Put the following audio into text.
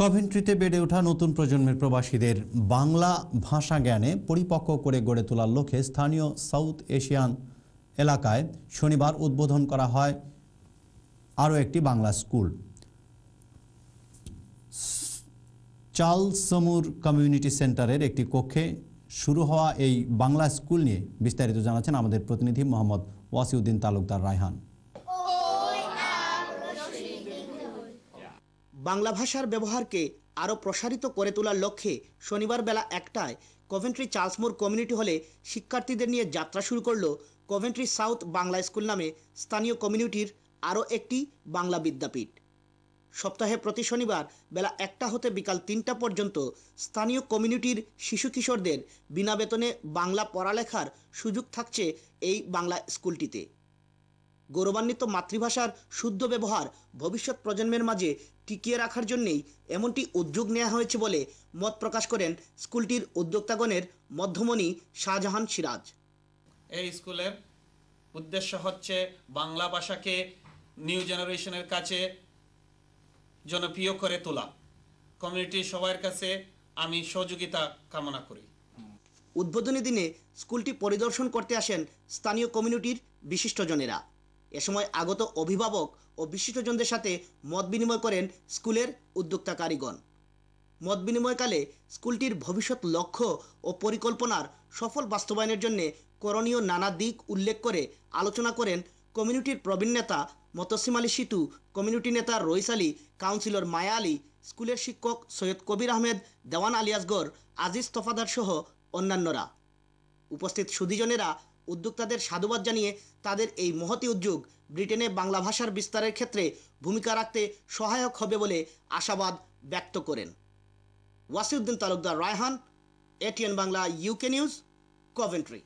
কভেন্ট্রিতে বেড়ে ওঠা নতুন প্রজন্মের প্রবাসীদের বাংলা ভাষা জ্ঞানে পরিপক্ক করে গড়ে তোলার লক্ষ্যে স্থানীয় সাউথ এশিয়ান এলাকায় শনিবার উদ্বোধন করা হয় আরও একটি বাংলা স্কুল। চার্লস সমুর কমিউনিটি সেন্টারের একটি কক্ষে শুরু হওয়া এই বাংলা স্কুল নিয়ে বিস্তারিত জানাচ্ছেন আমাদের প্রতিনিধি মোহাম্মদ ওয়াসিউদ্দিন তালুকদার রায়হান। বাংলা ভাষার ব্যবহারকে আরও প্রসারিত করে তোলার লক্ষ্যে শনিবার বেলা ১টায় কভেন্ট্রি চার্লস মুর কমিউনিটি হলে শিক্ষার্থীদের নিয়ে যাত্রা শুরু করল কভেন্ট্রি সাউথ বাংলা স্কুল নামে স্থানীয় কমিউনিটির আরও একটি বাংলা বিদ্যাপীঠ। সপ্তাহে প্রতি শনিবার বেলা ১টা হতে বিকাল ৩টা পর্যন্ত স্থানীয় কমিউনিটির শিশু কিশোরদের বিনা বেতনে বাংলা পড়ালেখার সুযোগ থাকছে এই বাংলা স্কুলটিতে। গৌরবান্বিত মাতৃভাষার শুদ্ধ ব্যবহার ভবিষ্যৎ প্রজন্মের মাঝে টিকিয়ে রাখার জন্যই এমনটি উদ্যোগ নেওয়া হয়েছে বলে মত প্রকাশ করেন স্কুলটির উদ্যোক্তাগণের মধ্যমণি শাহজাহান সিরাজ। এই স্কুলের উদ্দেশ্য হচ্ছে বাংলা ভাষাকে নিউ জেনারেশনের কাছে জনপ্রিয় করে তোলা। কমিউনিটির সবার কাছে আমি সহযোগিতা কামনা করি। উদ্বোধনী দিনে স্কুলটি পরিদর্শন করতে আসেন স্থানীয় কমিউনিটির বিশিষ্টজনেরা। এ সময় আগত অভিভাবক ও বিশিষ্টজনদের সাথে মত বিনিময় করেন স্কুলের উদ্যোক্তাকারীগণ। মত বিনিময়কালে স্কুলটির ভবিষ্যৎ লক্ষ্য ও পরিকল্পনার সফল বাস্তবায়নের জন্য করণীয় নানা দিক উল্লেখ করে আলোচনা করেন কমিউনিটির প্রবীণ নেতা মতসিম আলী সিটু, কমিউনিটি নেতা রইস আলী, কাউন্সিলর মায়া আলী, স্কুলের শিক্ষক সৈয়দ কবির আহমেদ, দেওয়ান আলিয়াসগর, আজিজ তফাদার সহ অন্যান্যরা। উপস্থিত সুধীজনেরা উদ্যোক্তাদের সাধুবাদ জানিয়ে তাদের এই মহতি উদ্যোগ ব্রিটেনে বাংলা ভাষার বিস্তারের ক্ষেত্রে ভূমিকা রাখতে সহায়ক হবে বলে আশাবাদ ব্যক্ত করেন। Wasiuddin Talukdar Raihan, ATN Bangla, UK news, Coventry.